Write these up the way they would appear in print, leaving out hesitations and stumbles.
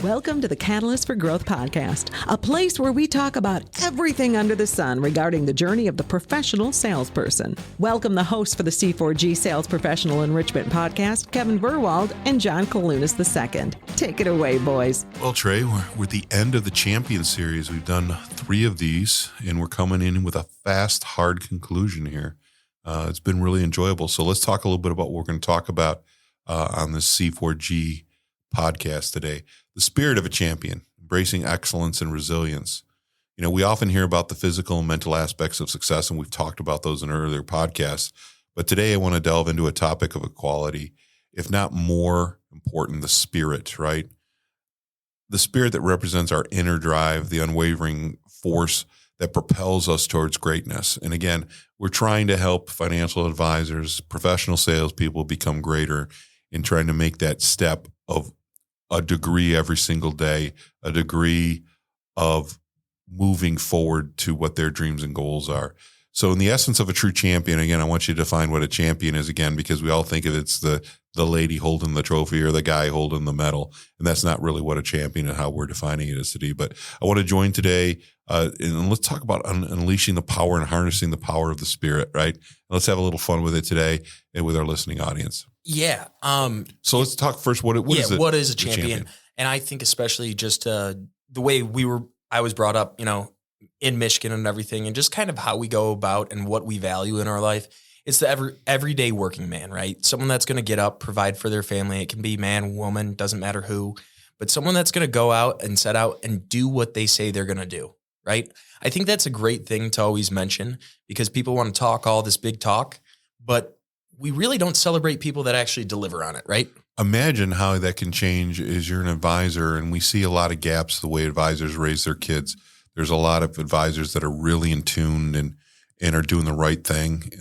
Welcome to the Catalyst for Growth podcast, a place where we talk about everything under the sun regarding the journey of the professional salesperson. Welcome the hosts for the C4G Sales Professional Enrichment Podcast, Kevin Burwald and Trey Kailunas II. Take it away, boys. Well, Trey, we're at the end of the Champion Series. We've done 3 of these, and we're coming in with a fast, hard conclusion here. It's been really enjoyable. So let's talk a little bit about what we're going to talk about on this C4G podcast today. The spirit of a champion, embracing excellence and resilience. You know, we often hear about the physical and mental aspects of success, and we've talked about those in earlier podcasts. But today I want to delve into a topic of equality, if not more important, the spirit, right? The spirit that represents our inner drive, the unwavering force that propels us towards greatness. And again, we're trying to help financial advisors, professional salespeople become greater in trying to make that step of a degree every single day, a degree of moving forward to what their dreams and goals are. So in the essence of a true champion, again, I want you to define what a champion is again, because we all think of it's the lady holding the trophy or the guy holding the medal. And that's not really what a champion and how we're defining it is today. But I want to join today and let's talk about unleashing the power and harnessing the power of the spirit, right? And let's have a little fun with it today and with our listening audience. Yeah. So let's talk first. What is it? What is a champion? And I think especially just the way I was brought up, you know, in Michigan and everything, and just kind of how we go about and what we value in our life. It's the everyday working man, right? Someone that's going to get up, provide for their family. It can be man, woman, doesn't matter who, but someone that's going to go out and set out and do what they say they're going to do, right? I think that's a great thing to always mention because people want to talk all this big talk, but we really don't celebrate people that actually deliver on it, right? Imagine how that can change as you're an advisor, and we see a lot of gaps the way advisors raise their kids. There's a lot of advisors that are really in tune and are doing the right thing,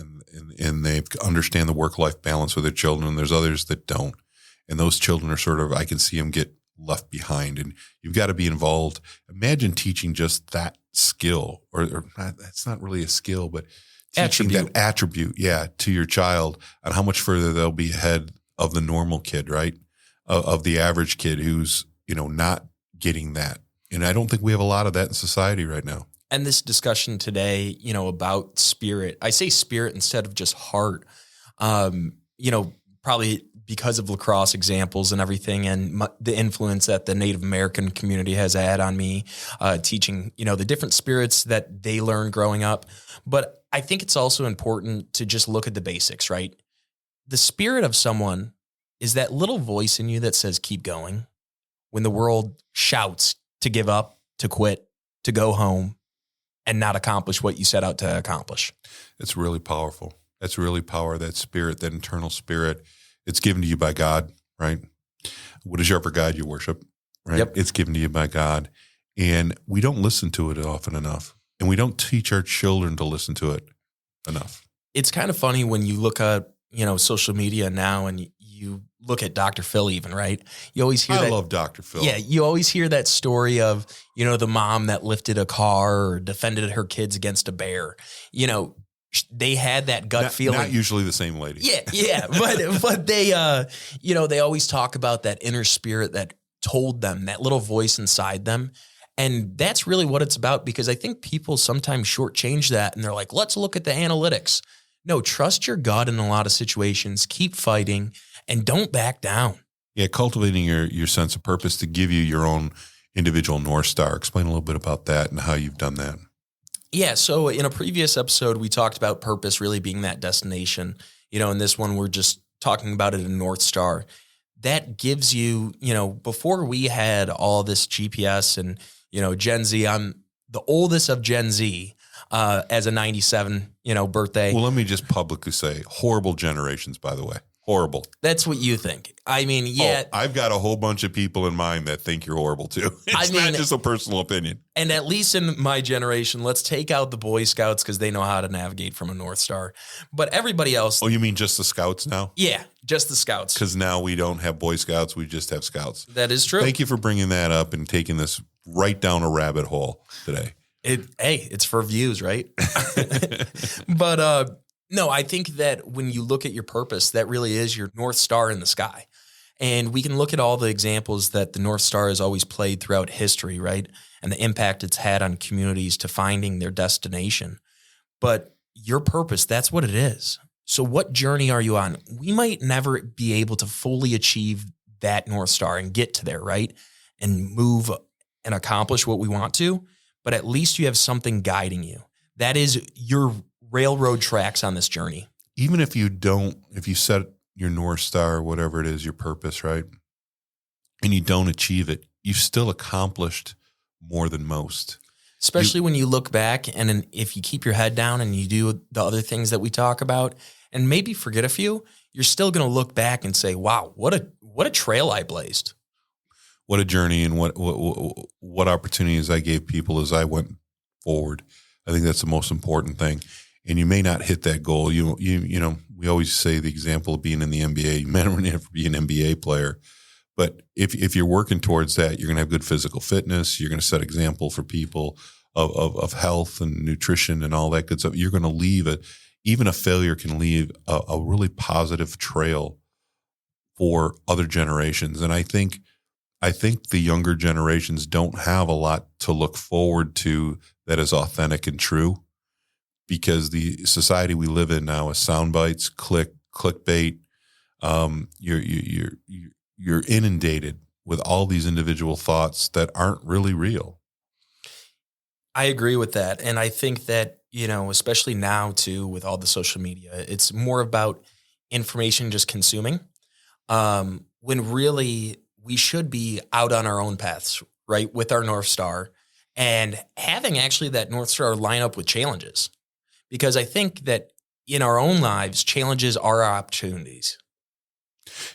and they understand the work-life balance with their children, and there's others that don't. And those children are sort of, I can see them get left behind, and you've got to be involved. Imagine teaching just that skill, or not, that's not really a skill, but teaching that attribute, to your child on how much further they'll be ahead of the normal kid, right? Of the average kid who's, you know, not getting that. And I don't think we have a lot of that in society right now. And this discussion today, you know, about spirit, I say spirit instead of just heart, you know, probably because of lacrosse examples and everything and the influence that the Native American community has had on me, teaching, you know, the different spirits that they learned growing up. But I think it's also important to just look at the basics, right? The spirit of someone is that little voice in you that says, keep going. When the world shouts to give up, to quit, to go home, and not accomplish what you set out to accomplish. It's really powerful. That's really power, that spirit, that internal spirit. It's given to you by God, right? What is your upper God you worship, right? Yep. It's given to you by God. And we don't listen to it often enough. And we don't teach our children to listen to it enough. It's kind of funny when you look at, you know, social media now and you look at Dr. Phil even, right? You always hear I love Dr. Phil. Yeah, you always hear that story of, you know, the mom that lifted a car or defended her kids against a bear. You know, they had that gut feeling. Not usually the same lady. Yeah, but they, you know, they always talk about that inner spirit that told them, that little voice inside them. And that's really what it's about, because I think people sometimes shortchange that and they're like, let's look at the analytics. No, trust your gut in a lot of situations. Keep fighting and don't back down. Yeah, cultivating your sense of purpose to give you your own individual North Star. Explain a little bit about that and how you've done that. Yeah, so in a previous episode, we talked about purpose really being that destination. You know, in this one, we're just talking about it in North Star. That gives you, you know, before we had all this GPS and, you know, Gen Z, I'm the oldest of Gen Z. As a 97, you know, birthday. Well, let me just publicly say, horrible generations, by the way. Horrible. That's what you think. I mean, yeah. Oh, I've got a whole bunch of people in mind that think you're horrible too. It's not just a personal opinion. And at least in my generation, let's take out the Boy Scouts because they know how to navigate from a North Star. But everybody else. Oh, you mean just the Scouts now? Yeah, just the Scouts. Because now we don't have Boy Scouts. We just have Scouts. That is true. Thank you for bringing that up and taking this right down a rabbit hole today. It's for views, right? But no, I think that when you look at your purpose, that really is your North Star in the sky. And we can look at all the examples that the North Star has always played throughout history, right? And the impact it's had on communities to finding their destination. But your purpose, that's what it is. So what journey are you on? We might never be able to fully achieve that North Star and get to there, right? And move and accomplish what we want to, but at least you have something guiding you. That is your railroad tracks on this journey. Even if you set your North Star or whatever it is, your purpose, right? And you don't achieve it, you've still accomplished more than most. Especially when you look back and if you keep your head down and you do the other things that we talk about and maybe forget a few, you're still going to look back and say, wow, what a trail I blazed. What a journey, and what opportunities I gave people as I went forward. I think that's the most important thing. And you may not hit that goal. You know, we always say the example of being in the NBA. You may never be an NBA player, but if you're working towards that, you're going to have good physical fitness. You're going to set example for people of health and nutrition and all that good stuff. You're going to leave it. Even a failure can leave a really positive trail for other generations. And I think the younger generations don't have a lot to look forward to that is authentic and true, because the society we live in now is sound bites, clickbait. You're inundated with all these individual thoughts that aren't really real. I agree with that. And I think that, you know, especially now too, with all the social media, it's more about information just consuming, when really we should be out on our own paths, right? With our North Star and having actually that North Star line up with challenges. Because I think that in our own lives, challenges are our opportunities.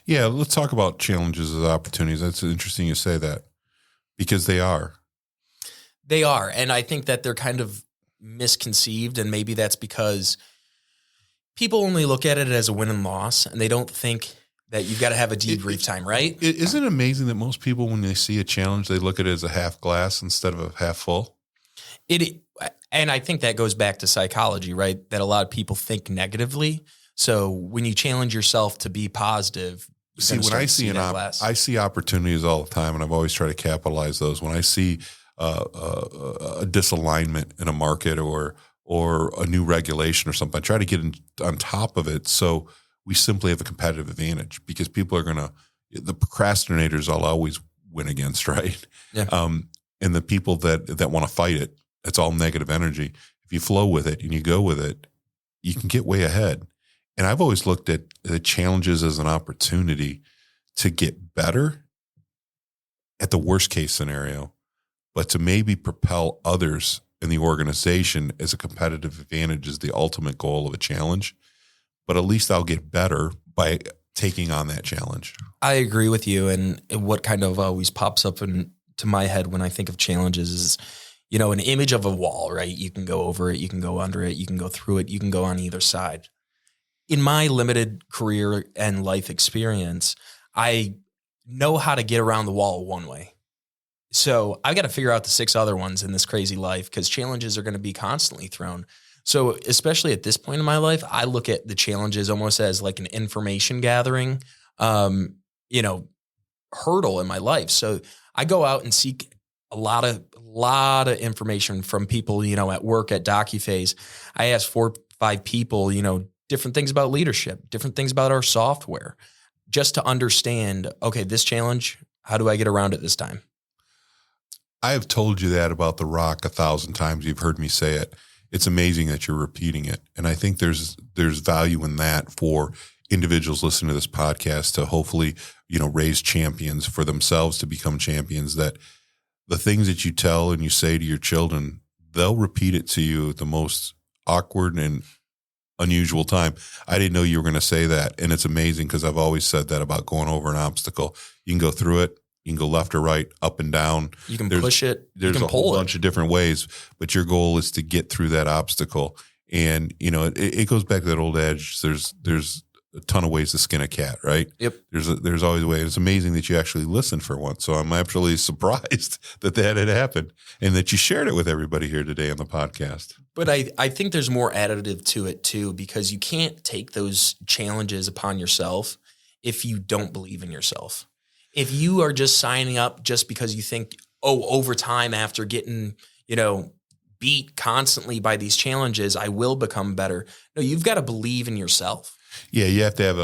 Yeah, let's talk about challenges as opportunities. That's interesting you say that, because they are. They are. And I think that they're kind of misconceived. And maybe that's because people only look at it as a win and loss, and they don't think that you've got to have a debrief time, right? Isn't it amazing that most people, when they see a challenge, they look at it as a half glass instead of a half full? And I think that goes back to psychology, right? That a lot of people think negatively. So when you challenge yourself to be positive, see, when I see opportunities all the time, and I've always tried to capitalize those. When I see a disalignment in a market or a new regulation or something, I try to get on top of it. So we simply have a competitive advantage, because people are the procrastinators I'll always win against, right? Yeah. And the people that want to fight it, it's all negative energy. If you flow with it and you go with it, you can get way ahead. And I've always looked at the challenges as an opportunity to get better at the worst case scenario, but to maybe propel others in the organization as a competitive advantage is the ultimate goal of a challenge. But at least I'll get better by taking on that challenge. I agree with you. And what kind of always pops up into my head when I think of challenges is, you know, an image of a wall, right? You can go over it, you can go under it, you can go through it, you can go on either side. In my limited career and life experience, I know how to get around the wall one way. So I've got to figure out the 6 other ones in this crazy life, because challenges are going to be constantly thrown. So especially at this point in my life, I look at the challenges almost as like an information gathering, hurdle in my life. So I go out and seek a lot of information from people, you know, at work, at DocuPhase. I ask 4 or 5 people, you know, different things about leadership, different things about our software, just to understand, okay, this challenge, how do I get around it this time? I have told you that about The Rock 1,000 times. You've heard me say it. It's amazing that you're repeating it. And I think there's value in that for individuals listening to this podcast to hopefully, you know, raise champions for themselves to become champions, that the things that you tell and you say to your children, they'll repeat it to you at the most awkward and unusual time. I didn't know you were going to say that. And it's amazing, because I've always said that about going over an obstacle. You can go through it. You can go left or right, up and down. You can push it. There's a whole bunch of different ways, but your goal is to get through that obstacle. And, you know, it goes back to that old adage. There's a ton of ways to skin a cat, right? Yep. There's always a way. It's amazing that you actually listened for once. So I'm absolutely surprised that had happened and that you shared it with everybody here today on the podcast. But I think there's more additive to it too, because you can't take those challenges upon yourself if you don't believe in yourself. If you are just signing up just because you think, over time after getting, beat constantly by these challenges, I will become better. No, you've got to believe in yourself. Yeah, you have to have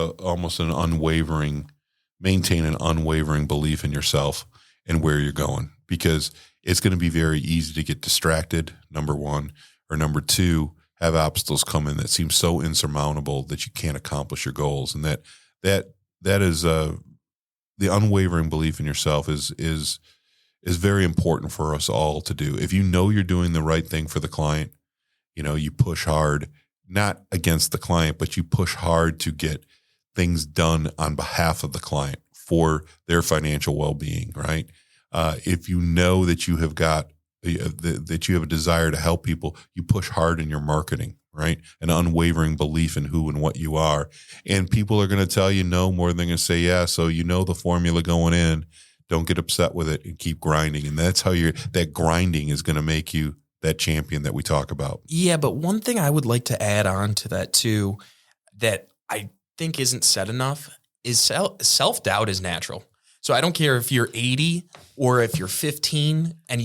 maintain an unwavering belief in yourself and where you're going, because it's going to be very easy to get distracted, number one, or number two, have obstacles come in that seem so insurmountable that you can't accomplish your goals. And that is the unwavering belief in yourself is very important for us all to do. If you know you're doing the right thing for the client, you push hard, not against the client, but you push hard to get things done on behalf of the client for their financial well-being, right? If you know that you have got that you have a desire to help people, you push hard in your marketing, right? An unwavering belief in who and what you are. And people are going to tell you no more than they're going to say yeah. So the formula going in. Don't get upset with it and keep grinding. And that's how that grinding is going to make you that champion that we talk about. Yeah, but one thing I would like to add on to that too, that I think isn't said enough, is self-doubt is natural. So I don't care if you're 80 or if you're 15, and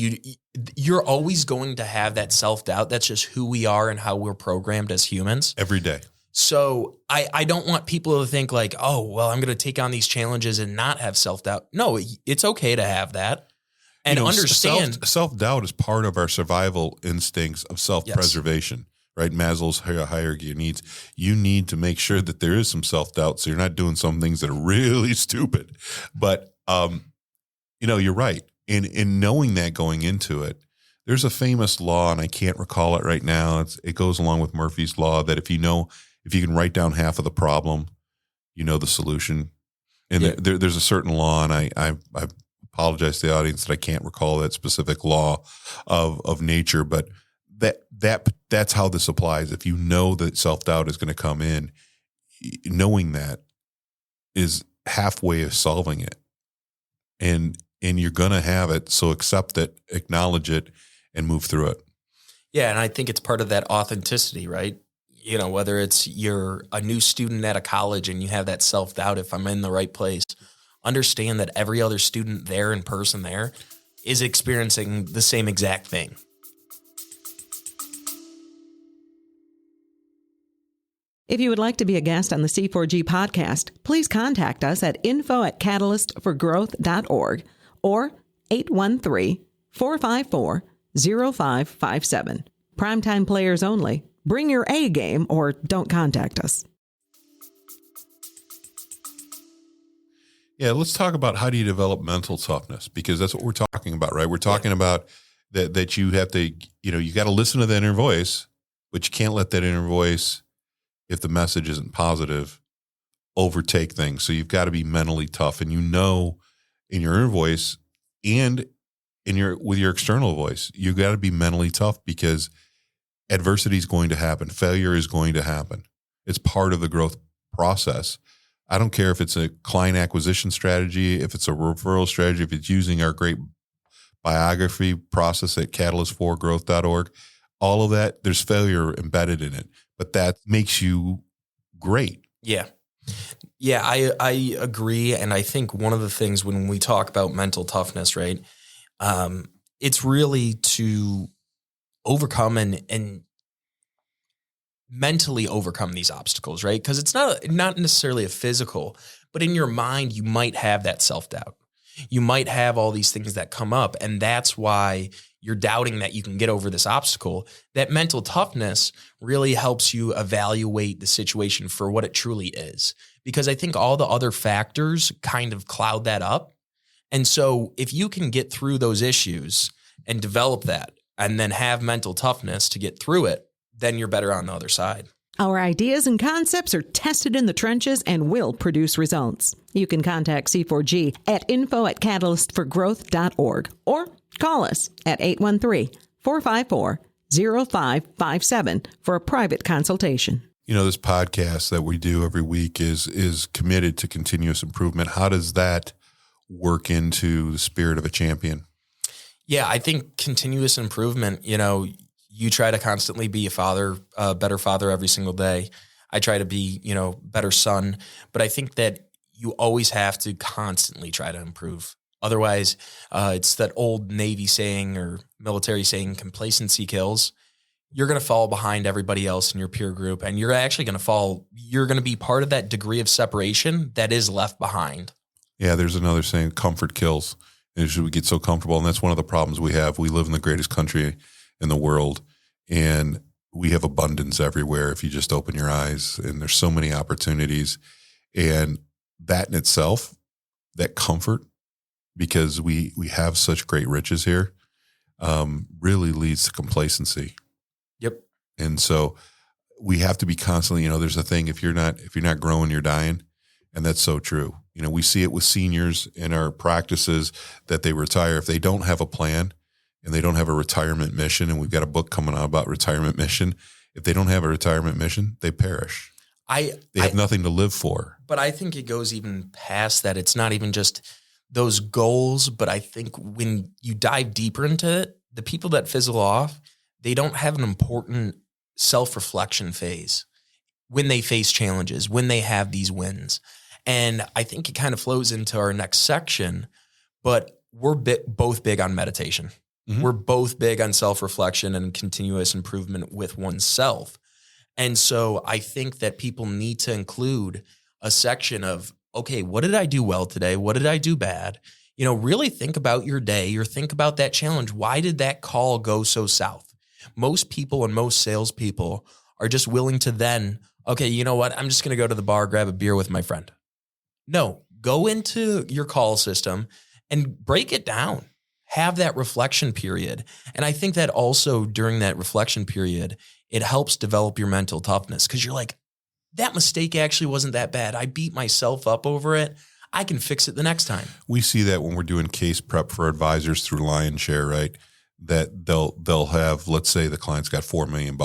you're always going to have that self-doubt. That's just who we are and how we're programmed as humans. Every day. So I don't want people to think like, oh, well, I'm going to take on these challenges and not have self-doubt. No, it's okay to have that. And understand. Self-doubt is part of our survival instincts of self-preservation, right? Maslow's hierarchy of needs. You need to make sure that there is some self-doubt so you're not doing some things that are really stupid. But, you're right. In knowing that going into it, there's a famous law, and I can't recall it right now. It goes along with Murphy's Law, that if you can write down half of the problem, the solution. And there's a certain law, and I apologize to the audience that I can't recall that specific law of nature, but that's how this applies. If you know that self-doubt is going to come in, knowing that is halfway of solving it. And you're going to have it, so accept it, acknowledge it, and move through it. Yeah, and I think it's part of that authenticity, right? Whether it's you're a new student at a college and you have that self-doubt, if I'm in the right place, understand that every other student there in person there is experiencing the same exact thing. If you would like to be a guest on the C4G podcast, please contact us at info@catalystforgrowth.org or 813-454-0557. Primetime players only. Bring your A game or don't contact us. Yeah, let's talk about how do you develop mental toughness, because that's what we're talking about, right? We're talking about that you have to, you got to listen to that inner voice, but you can't let that inner voice, if the message isn't positive, overtake things. So you've got to be mentally tough, and in your inner voice and with your external voice, you've got to be mentally tough, because adversity is going to happen. Failure is going to happen. It's part of the growth process. I don't care if it's a client acquisition strategy, if it's a referral strategy, if it's using our great biography process at catalystforgrowth.org, all of that, there's failure embedded in it, but that makes you great. Yeah. Yeah, I agree. And I think one of the things when we talk about mental toughness, right, it's really to overcome and mentally overcome these obstacles, right? Because it's not necessarily a physical, but in your mind, you might have that self-doubt. You might have all these things that come up, and that's why you're doubting that you can get over this obstacle. That mental toughness really helps you evaluate the situation for what it truly is, because I think all the other factors kind of cloud that up. And so if you can get through those issues and develop that and then have mental toughness to get through it, then you're better on the other side. Our ideas and concepts are tested in the trenches and will produce results. You can contact C4G at info@catalystforgrowth.org or call us at 813-454-0557 for a private consultation. This podcast that we do every week is committed to continuous improvement. How does that work into the spirit of a champion? Yeah, I think continuous improvement, you try to constantly be a better father every single day. I try to be, better son. But I think that you always have to constantly try to improve. Otherwise, it's that old Navy saying or military saying, complacency kills. You're going to fall behind everybody else in your peer group, and you're actually going to you're going to be part of that degree of separation that is left behind. Yeah, there's another saying, comfort kills. And we get so comfortable, and that's one of the problems we have. We live in the greatest country in the world, and we have abundance everywhere if you just open your eyes, and there's so many opportunities. And that in itself, that comfort, because we have such great riches here, really leads to complacency. Yep. And so we have to be constantly, there's a thing, if you're not growing, you're dying. And that's so true. We see it with seniors in our practices that they retire. If they don't have a plan and they don't have a retirement mission, and we've got a book coming out about retirement mission, if they don't have a retirement mission, they perish. They have nothing to live for. But I think it goes even past that. It's not even just those goals, but I think when you dive deeper into it, the people that fizzle off, they don't have an important self-reflection phase when they face challenges, when they have these wins. And I think it kind of flows into our next section, but we're both big on meditation. Mm-hmm. We're both big on self-reflection and continuous improvement with oneself. And so I think that people need to include a section of, okay, what did I do well today? What did I do bad? Really think about your day or think about that challenge. Why did that call go so south? Most people and most salespeople are just willing to then, okay, you know what? I'm just going to go to the bar, grab a beer with my friend. No, go into your call system and break it down. Have that reflection period. And I think that also during that reflection period, it helps develop your mental toughness, because you're like, that mistake actually wasn't that bad. I beat myself up over it. I can fix it the next time. We see that when we're doing case prep for advisors through Lionshare, right? That they'll have, let's say the client's got $4 million.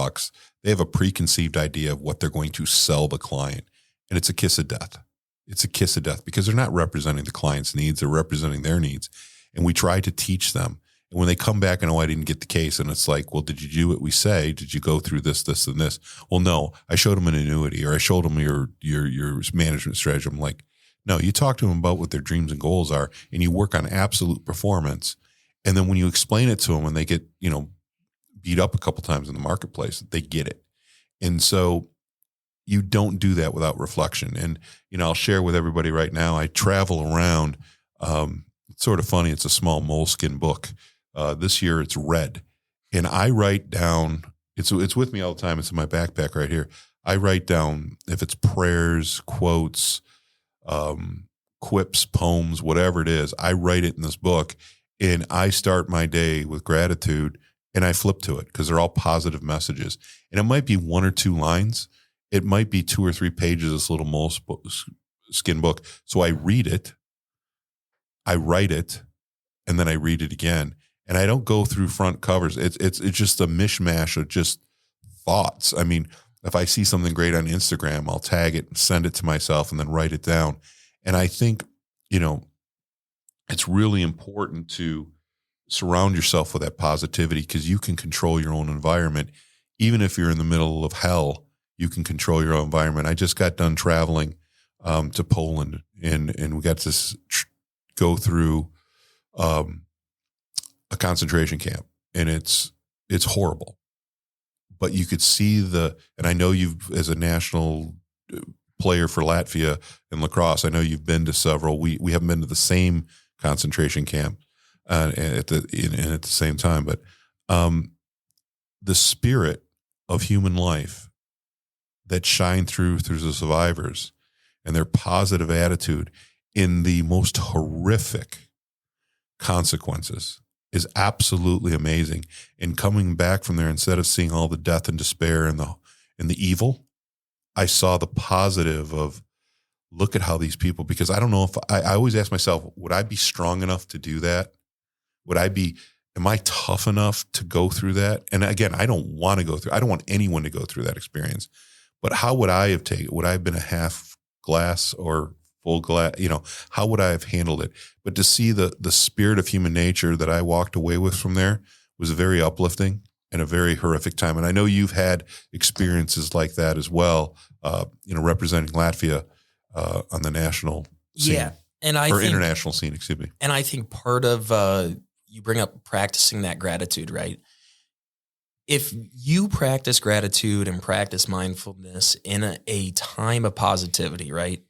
They have a preconceived idea of what they're going to sell the client. And it's a kiss of death. It's a kiss of death, because they're not representing the client's needs. They're representing their needs. And we try to teach them. And when they come back and, I didn't get the case. And it's like, well, did you do what we say? Did you go through this, this, and this? Well, no, I showed them an annuity, or I showed them your management strategy. I'm like, no, you talk to them about what their dreams and goals are, and you work on absolute performance. And then when you explain it to them and they get, beat up a couple times in the marketplace, they get it. And so you don't do that without reflection. And, I'll share with everybody right now, I travel around. It's sort of funny. It's a small moleskin book. This year it's red. And I write down, it's with me all the time. It's in my backpack right here. I write down, if it's prayers, quotes, quips, poems, whatever it is, I write it in this book, and I start my day with gratitude, and I flip to it because they're all positive messages. And it might be 1 or 2 lines. It might be 2 or 3 pages of this little moleskin book. So I read it, I write it, and then I read it again. And I don't go through front covers. It's just a mishmash of just thoughts. I mean, if I see something great on Instagram, I'll tag it and send it to myself and then write it down. And I think, it's really important to surround yourself with that positivity, because you can control your own environment. Even if you're in the middle of hell, you can control your own environment. I just got done traveling to Poland, and we got to go through a concentration camp, and it's horrible. But you could see and I know you've, as a national player for Latvia in lacrosse, I know you've been to several. We haven't been to the same concentration camp at the same time, but the spirit of human life that shine through the survivors and their positive attitude in the most horrific consequences is absolutely amazing. And coming back from there, instead of seeing all the death and despair and the evil, I saw the positive of, look at how these people, because I don't know if I always ask myself, would I be strong enough to do that? Am I tough enough to go through that? And again, I don't want anyone to go through that experience, but how would I have taken it? Would I have been a half glass or full glass? How would I have handled it? But to see the spirit of human nature that I walked away with from there was very uplifting and a very horrific time. And I know you've had experiences like that as well, representing Latvia on the national scene. Yeah. And I or think, international scene, excuse me. and I think part of, you bring up practicing that gratitude, right? If you practice gratitude and practice mindfulness in a time of positivity, right?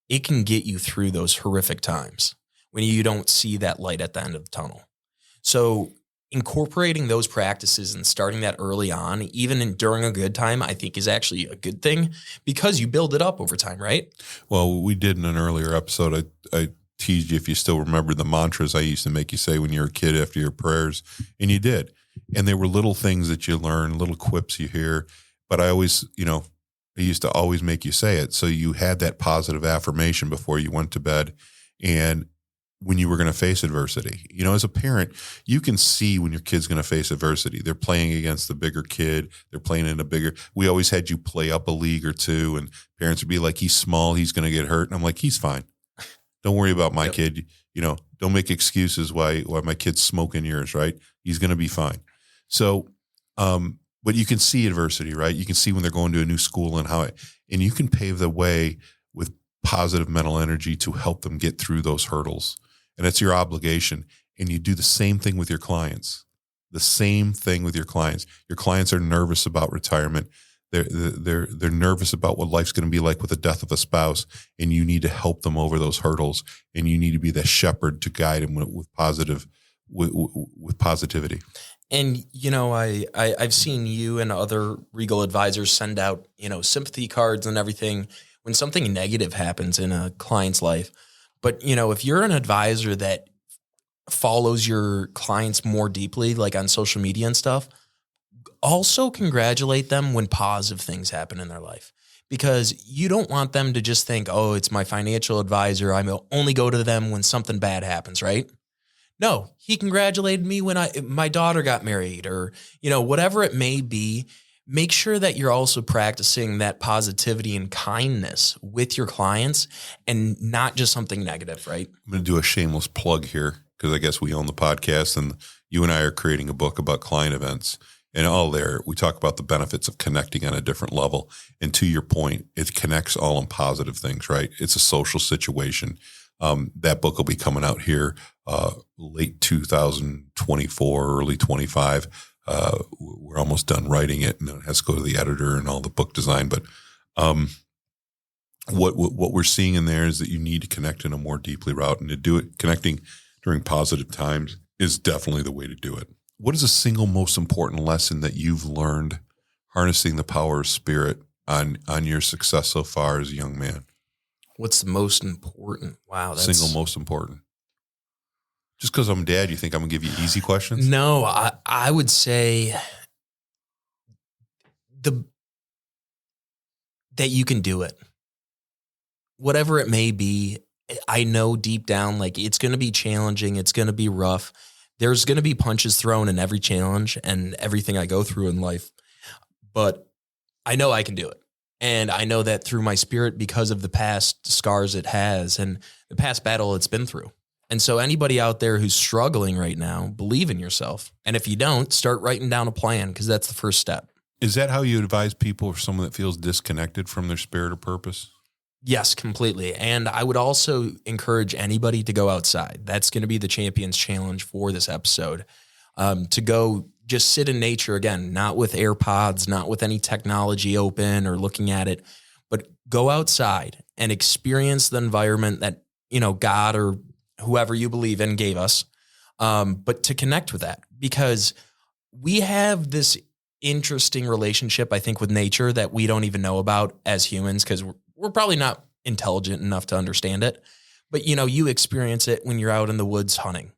It can get you through those horrific times when you don't see that light at the end of the tunnel. So incorporating those practices and starting that early on, even during a good time, I think is actually a good thing because you build it up over time, right? Well, we did in an earlier episode, I teased you if you still remember the mantras I used to make you say when you were a kid after your prayers, and you did. And they were little things that you learn, little quips you hear. But I always, I used to always make you say it. So you had that positive affirmation before you went to bed. And when you were going to face adversity, as a parent, you can see when your kid's going to face adversity. They're playing against the bigger kid. They're playing in we always had you play up a league or two, and parents would be like, he's small, he's going to get hurt. And I'm like, he's fine. Don't worry about my kid. Don't make excuses why my kid's smoking yours, right? He's going to be fine. So, but you can see adversity, right? You can see when they're going to a new school and and you can pave the way with positive mental energy to help them get through those hurdles. And it's your obligation. And you do the same thing with your clients. The same thing with your clients. Your clients are nervous about retirement. They're nervous about what life's going to be like with the death of a spouse, and you need to help them over those hurdles. And you need to be the shepherd to guide them with positivity. And, I've seen you and other Regal advisors send out, sympathy cards and everything when something negative happens in a client's life. But, if you're an advisor that follows your clients more deeply, like on social media and stuff, also congratulate them when positive things happen in their life, because you don't want them to just think, oh, it's my financial advisor, I only go to them when something bad happens, right? No, he congratulated me when my daughter got married, or, whatever it may be. Make sure that you're also practicing that positivity and kindness with your clients and not just something negative, right? I'm going to do a shameless plug here because I guess we own the podcast, and you and I are creating a book about client events. And all there, we talk about the benefits of connecting on a different level. And to your point, it connects all in positive things, right? It's a social situation. That book will be coming out here late 2024, early 25. We're almost done writing it, and it has to go to the editor and all the book design. But what we're seeing in there is that you need to connect in a more deeply route, and to do it, connecting during positive times is definitely the way to do it. What is the single most important lesson that you've learned harnessing the power of spirit on your success so far as a young man? What's the most important? Wow. That's single most important. Just because I'm dad, you think I'm going to give you easy questions? No, I would say that you can do it. Whatever it may be, I know deep down, like, it's going to be challenging. It's going to be rough. There's going to be punches thrown in every challenge and everything I go through in life. But I know I can do it. And I know that through my spirit, because of the past scars it has and the past battle it's been through. And so anybody out there who's struggling right now, believe in yourself. And if you don't, start writing down a plan, because that's the first step. Is that how you advise people, or someone that feels disconnected from their spirit or purpose? Yes, completely. And I would also encourage anybody to go outside. That's going to be the Champions Challenge for this episode. To go just sit in nature again, not with AirPods, not with any technology open or looking at it, but go outside and experience the environment that, God or whoever you believe in gave us. But to connect with that, because we have this interesting relationship, I think, with nature that we don't even know about as humans, because we're probably not intelligent enough to understand it. But, you experience it when you're out in the woods hunting.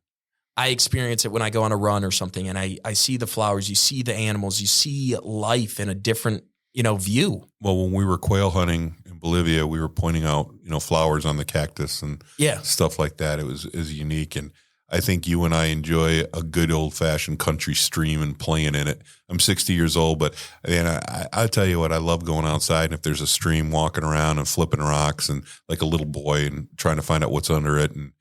I experience it when I go on a run or something, and I see the flowers, you see the animals, you see life in a different, view. Well, when we were quail hunting in Bolivia, we were pointing out, flowers on the cactus and stuff like that. It was unique. And I think you and I enjoy a good old fashioned country stream and playing in it. I'm 60 years old, but I tell you what, I love going outside. And if there's a stream, walking around and flipping rocks and like a little boy and trying to find out what's under it. And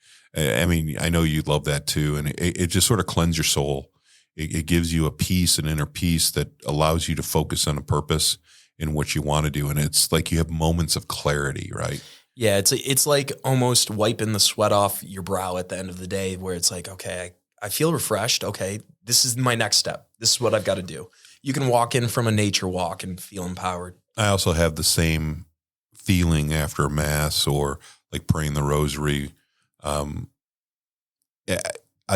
I know you love that too. And it just sort of cleanses your soul. It gives you a peace, an inner peace that allows you to focus on a purpose in what you want to do. And it's like you have moments of clarity, right? Yeah, it's like almost wiping the sweat off your brow at the end of the day, where it's like, okay, I feel refreshed. Okay, this is my next step. This is what I've got to do. You can walk in from a nature walk and feel empowered. I also have the same feeling after a mass or like praying the rosary. I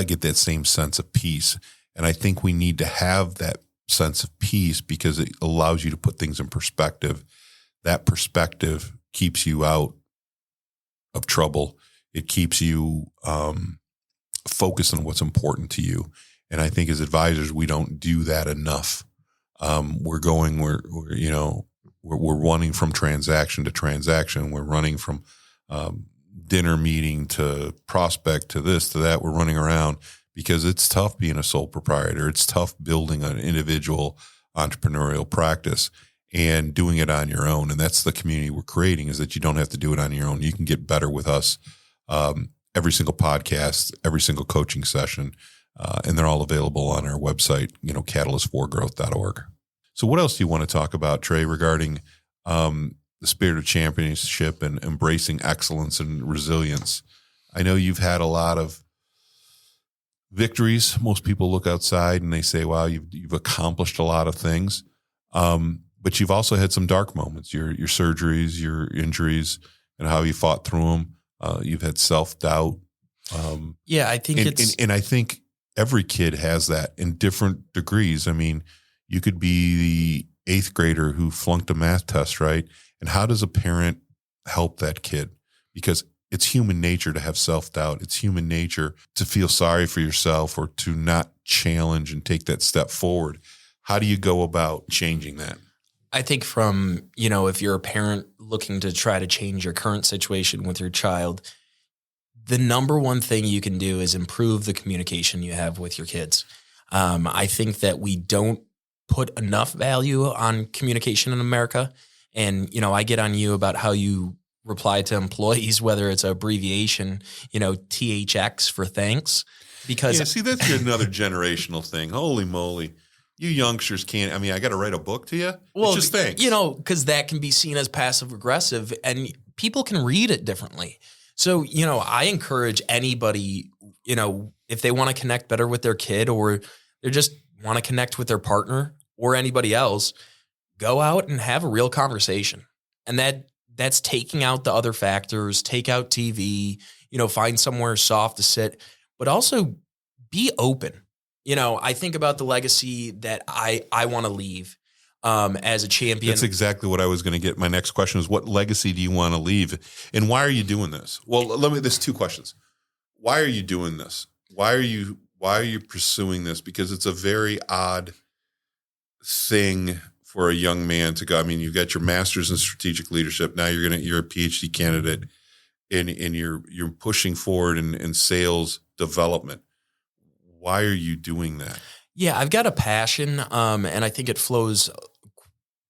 get that same sense of peace. And I think we need to have that sense of peace because it allows you to put things in perspective. That perspective keeps you out of trouble. It keeps you focused on what's important to you. And I think as advisors, we don't do that enough. We're running from transaction to transaction. We're running from dinner meeting to prospect to this to that. We're running around because it's tough being a sole proprietor. It's tough building an individual entrepreneurial practice and doing it on your own. And that's the community we're creating, is that you don't have to do it on your own. You can get better with us. Every single podcast, every single coaching session, and they're all available on our website, catalystforgrowth.org. So what else do you want to talk about, Trey, regarding the spirit of championship and embracing excellence and resilience? I know you've had a lot of victories. Most people look outside and they say, wow, you've accomplished a lot of things. But you've also had some dark moments, your surgeries, your injuries, and how you fought through them. You've had self-doubt. I think and I think every kid has that in different degrees. I mean, you could be the 8th grader who flunked a math test, right? And how does a parent help that kid? Because it's human nature to have self-doubt. It's human nature to feel sorry for yourself or to not challenge and take that step forward. How do you go about changing that? I think from, if you're a parent looking to try to change your current situation with your child, the number one thing you can do is improve the communication you have with your kids. I think that we don't put enough value on communication in America. And, I get on you about how you reply to employees, whether it's an abbreviation, THX for thanks. Because that's another generational thing. Holy moly. You youngsters can't. I mean, I got to write a book to you. Well, it's just thanks. Because that can be seen as passive aggressive, and people can read it differently. So, I encourage anybody, if they want to connect better with their kid, or they just want to connect with their partner or anybody else, go out and have a real conversation. And that's taking out the other factors, take out TV, find somewhere soft to sit, but also be open. I think about the legacy that I want to leave as a champion. That's exactly what I was going to get. My next question is, what legacy do you want to leave? And why are you doing this? Well, there's 2 questions. Why are you doing this? Why are you pursuing this? Because it's a very odd thing for a young man to go. I mean, you've got your master's in strategic leadership. Now you're a PhD candidate and you're pushing forward in sales development. Why are you doing that? Yeah, I've got a passion, and I think it flows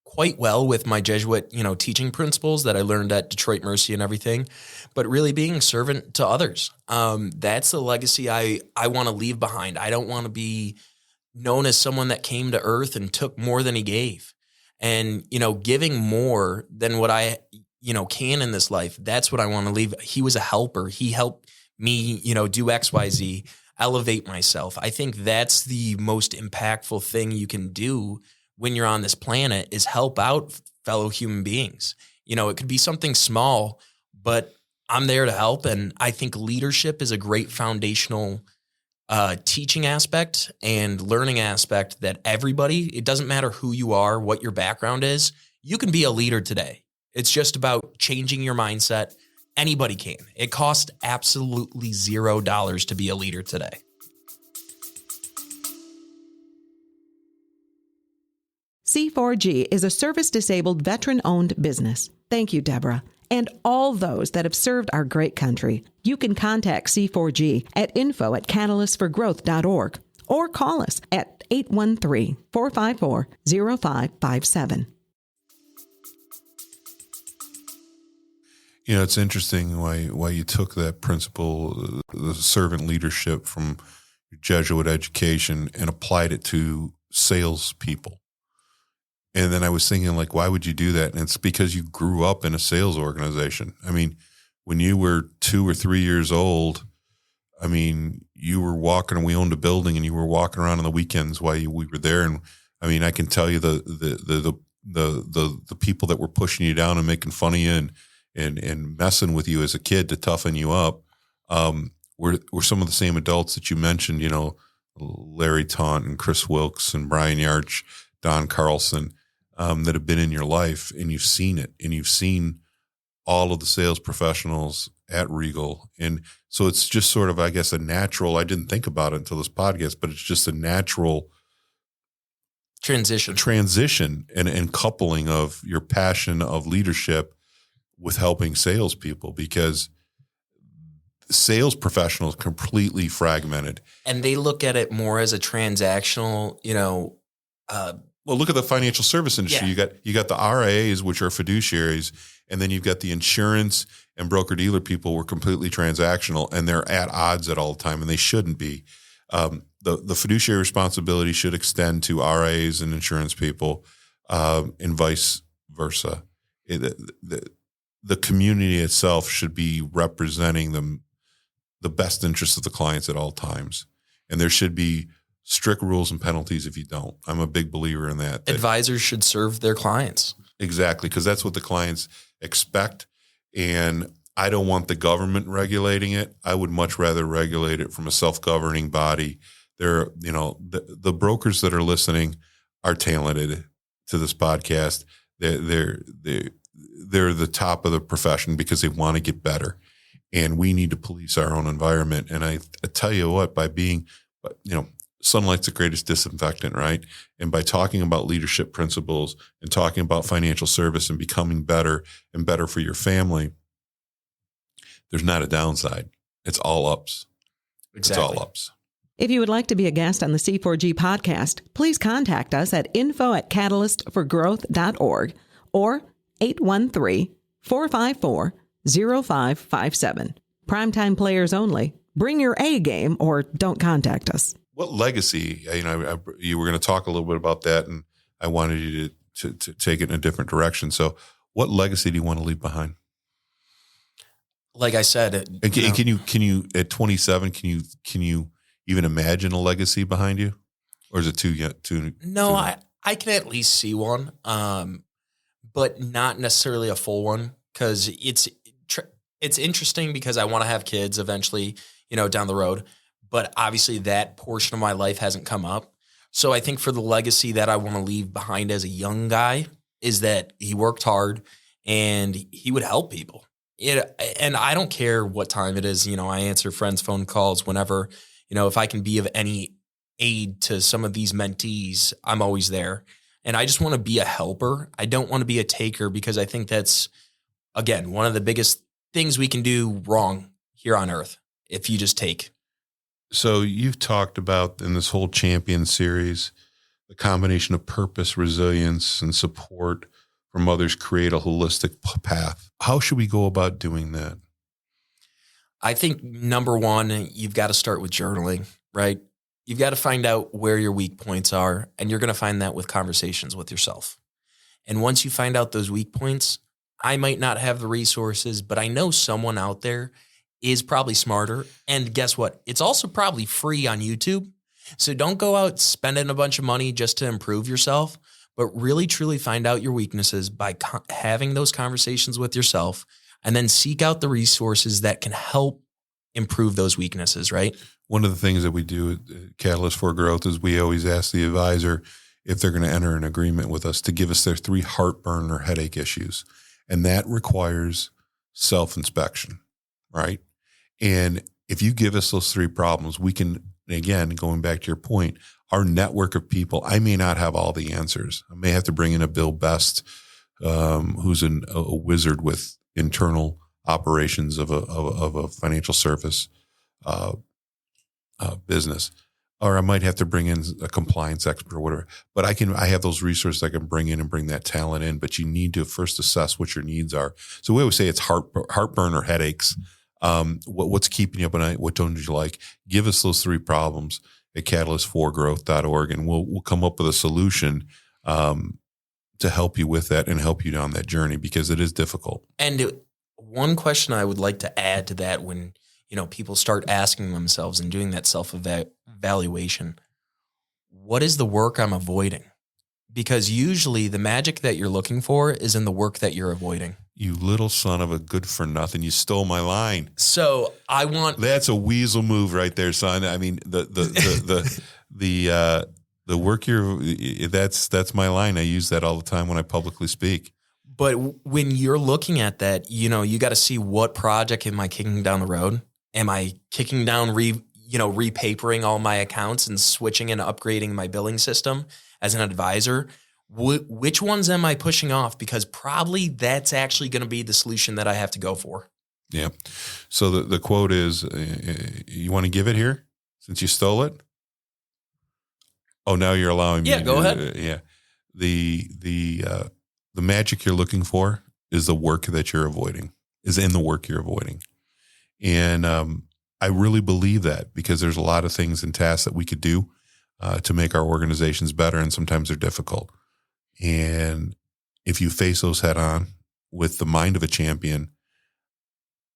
quite well with my Jesuit, teaching principles that I learned at Detroit Mercy and everything, but really being a servant to others. That's the legacy I want to leave behind. I don't want to be known as someone that came to earth and took more than he gave. And, giving more than what I, can in this life, that's what I want to leave. He was a helper. He helped me, do X, Y, Z. Elevate myself. I think that's the most impactful thing you can do when you're on this planet, is help out fellow human beings. It could be something small, but I'm there to help. And I think leadership is a great foundational teaching aspect and learning aspect that everybody, it doesn't matter who you are, what your background is, you can be a leader today. It's just about changing your mindset. Anybody can. It costs absolutely $0 to be a leader today. C4G is a service-disabled, veteran-owned business. Thank you, Deborah. And all those that have served our great country. You can contact C4G at info@catalystforgrowth.org or call us at 813-454-0557. It's interesting why you took that principle, the servant leadership from Jesuit education, and applied it to salespeople. And then I was thinking, like, why would you do that? And it's because you grew up in a sales organization. I mean, when you were 2 or 3 years old, I mean, you were walking, we owned a building and you were walking around on the weekends while we were there. And I mean, I can tell you the people that were pushing you down and making fun of you and messing with you as a kid to toughen you up, were some of the same adults that you mentioned, you know, Larry Taunt and Chris Wilkes and Brian Yarch, Don Carlson, that have been in your life, and you've seen it, and you've seen all of the sales professionals at Regal. And so it's just sort of, I guess, a natural, I didn't think about it until this podcast, but it's just a natural transition and coupling of your passion of leadership with helping salespeople, because sales professionals completely fragmented. And they look at it more as a transactional, you know, well, look at the financial service industry. Yeah. You got the RIAs, which are fiduciaries, and then you've got the insurance and broker dealer people who are completely transactional, and they're at odds at all the time, and they shouldn't be. The fiduciary responsibility should extend to RIAs and insurance people, and vice versa. The community itself should be representing the best interests of the clients at all times, and there should be strict rules and penalties if you don't. I'm a big believer in that. Advisors should serve their clients. Exactly, because that's what the clients expect. And I don't want the government regulating it. I would much rather regulate it from a self-governing body. There, you know, the brokers that are listening are talented to this podcast. They're the top of the profession because they want to get better, and we need to police our own environment. And I tell you what, by being, you know, sunlight's the greatest disinfectant, right? And by talking about leadership principles and talking about financial service and becoming better and better for your family, there's not a downside. It's all ups. Exactly. It's all ups. If you would like to be a guest on the C4G podcast, please contact us at info@catalystforgrowth.org or 813-454-0557. Primetime players only. Bring your A game or don't contact us. What legacy, you know, you were going to talk a little bit about that, and I wanted you to take it in a different direction. So what legacy do you want to leave behind? Like I said, And can you at 27, can you even imagine a legacy behind you, or is it too yet? No, I can at least see one, but not necessarily a full one, because it's interesting because I want to have kids eventually, you know, down the road. But obviously that portion of my life hasn't come up. So I think for the legacy that I want to leave behind as a young guy is that he worked hard and he would help people. And I don't care what time it is. You know, I answer friends' phone calls whenever, you know, if I can be of any aid to some of these mentees, I'm always there. And I just want to be a helper. I don't want to be a taker, because I think that's, again, one of the biggest things we can do wrong here on earth if you just take. So you've talked about in this whole champion series, the combination of purpose, resilience, and support from others create a holistic path. How should we go about doing that? I think number one, you've got to start with journaling, right? You've got to find out where your weak points are, and you're going to find that with conversations with yourself. And once you find out those weak points, I might not have the resources, but I know someone out there is probably smarter. And guess what? It's also probably free on YouTube. So don't go out spending a bunch of money just to improve yourself, but really truly find out your weaknesses by having those conversations with yourself, and then seek out the resources that can help improve those weaknesses, right? One of the things that we do at Catalyst for Growth is we always ask the advisor if they're going to enter an agreement with us to give us their 3 heartburn or headache issues. And that requires self-inspection, right? And if you give us those 3 problems, we can, again, going back to your point, our network of people, I may not have all the answers. I may have to bring in a Bill Best, who's a wizard with internal operations of a financial service business, or I might have to bring in a compliance expert or whatever. But I have those resources I can bring in and bring that talent in. But you need to first assess what your needs are. So we always say it's heartburn or headaches. What's keeping you up at night? What don't you like? Give us those 3 problems at catalystforgrowth.org, and we'll come up with a solution to help you with that and help you down that journey, because it is difficult. And one question I would like to add to that, when, people start asking themselves and doing that self-evaluation, what is the work I'm avoiding? Because usually the magic that you're looking for is in the work that you're avoiding. You little son of a good for nothing. You stole my line. So that's a weasel move right there, son. I mean, the work that's my line. I use that all the time when I publicly speak. But when you're looking at that, you got to see, what project am I kicking down the road? Am I kicking down, repapering all my accounts and switching and upgrading my billing system as an advisor? Which ones am I pushing off? Because probably that's actually going to be the solution that I have to go for. Yeah. So the quote is, you want to give it here since you stole it? Oh, now you're allowing me. Yeah, go ahead. Yeah. The magic you're looking for is the work that you're avoiding, is in the work you're avoiding. And I really believe that, because there's a lot of things and tasks that we could do to make our organizations better, and sometimes they're difficult. And if you face those head on with the mind of a champion,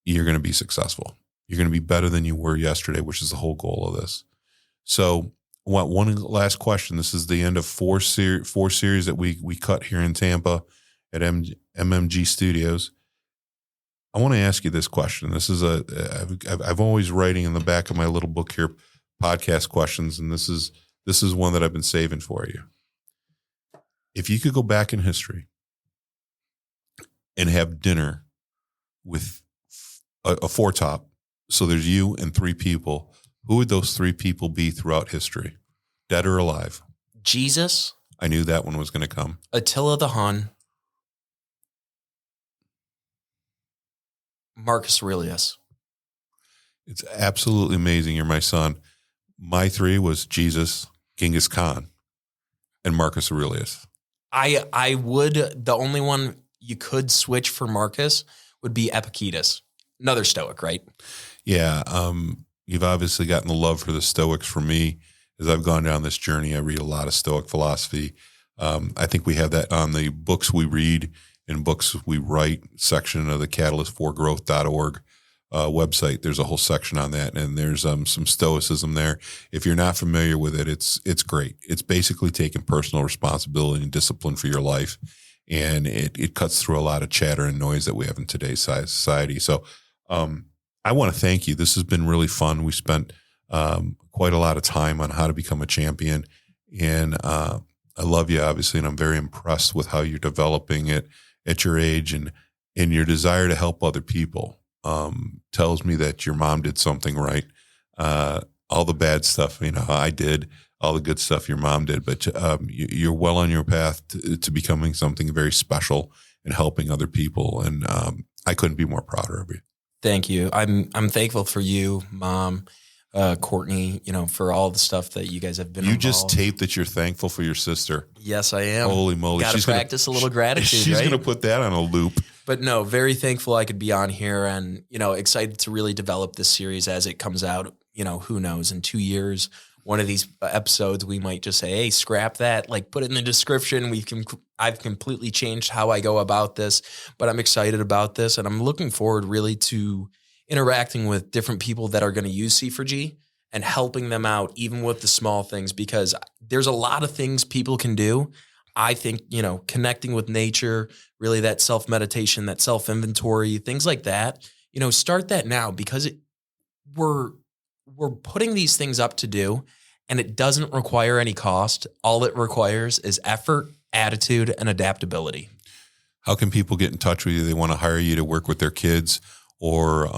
you're going to be successful. You're going to be better than you were yesterday, which is the whole goal of this. So one last question. This is the end of four series that we cut here in Tampa at MMG Studios. I want to ask you this question. This is I've always writing in the back of my little book here, podcast questions, and this is one that I've been saving for you. If you could go back in history and have dinner with a four top, so there's you and three people, who would those three people be throughout history, dead or alive? Jesus. I knew that one was going to come. Attila the Hun. Marcus Aurelius. It's absolutely amazing. You're my son. My three was Jesus, Genghis Khan, and Marcus Aurelius. I would, the only one you could switch for Marcus would be Epictetus. Another Stoic, right? Yeah. You've obviously gotten the love for the Stoics from me. As I've gone down this journey, I read a lot of Stoic philosophy. I think we have that on the books we read and books we write section of the catalystforgrowth.org website. There's a whole section on that, and there's some stoicism there. If you're not familiar with it, it's great. It's basically taking personal responsibility and discipline for your life, and it cuts through a lot of chatter and noise that we have in today's society. So I want to thank you. This has been really fun. We spent quite a lot of time on how to become a champion, and I love you, obviously, and I'm very impressed with how you're developing it at your age, and your desire to help other people tells me that your mom did something right. All the bad stuff, I did. All the good stuff your mom did, but you're well on your path to becoming something very special and helping other people, and I couldn't be more prouder of you. Thank you. I'm thankful for you, Mom, Courtney, for all the stuff that you guys have been involved. Just taped that you're thankful for your sister. Yes, I am. Holy moly. Got to practice a little gratitude, She's right? going to put that on a loop. But no, very thankful I could be on here, and, excited to really develop this series as it comes out. Who knows, in 2 years, one of these episodes, we might just say, hey, scrap that, put it in the description. I've completely changed how I go about this, but I'm excited about this, and I'm looking forward really to interacting with different people that are going to use C4G and helping them out, even with the small things, because there's a lot of things people can do. I think, connecting with nature, really that self-meditation, that self-inventory, things like that, start that now, because we're putting these things up to do, and it doesn't require any cost. All it requires is effort, attitude, and adaptability. How can people get in touch with you? They want to hire you to work with their kids, or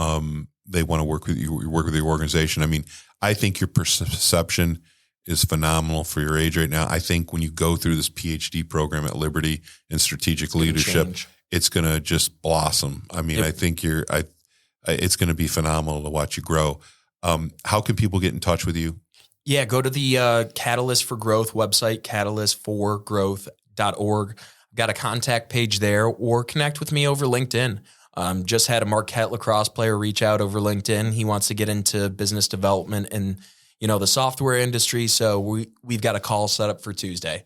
they want to work with you, work with your organization. I mean, I think your perception is phenomenal for your age right now. I think when you go through this PhD program at Liberty in strategic leadership, it's going to just blossom. I mean, I think it's going to be phenomenal to watch you grow. How can people get in touch with you? Yeah, go to the Catalyst for Growth website, catalystforgrowth.org. Got a contact page there, or connect with me over LinkedIn. Just had a Marquette lacrosse player reach out over LinkedIn. He wants to get into business development and, the software industry. So we've got a call set up for Tuesday.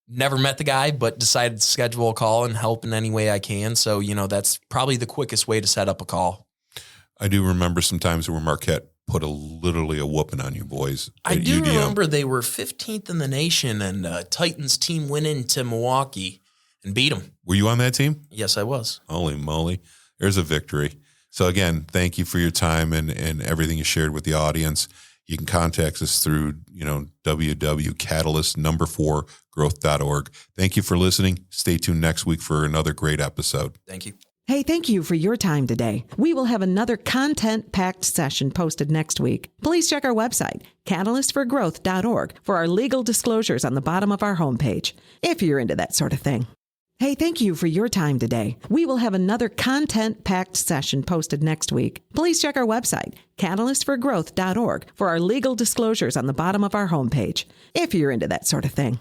never met the guy, but decided to schedule a call and help in any way I can. So, that's probably the quickest way to set up a call. I do remember some times where Marquette put literally a whooping on you boys. I do remember they were 15th in the nation, and Titans team went into Milwaukee and beat them. Were you on that team? Yes, I was. Holy moly. There's a victory. So again, thank you for your time and everything you shared with the audience. You can contact us through, www.catalyst4growth.org. Thank you for listening. Stay tuned next week for another great episode. Thank you. Hey, thank you for your time today. We will have another content-packed session posted next week. Please check our website, catalystforgrowth.org, for our legal disclosures on the bottom of our homepage, if you're into that sort of thing. Hey, thank you for your time today. We will have another content-packed session posted next week. Please check our website, catalystforgrowth.org, for our legal disclosures on the bottom of our homepage, if you're into that sort of thing.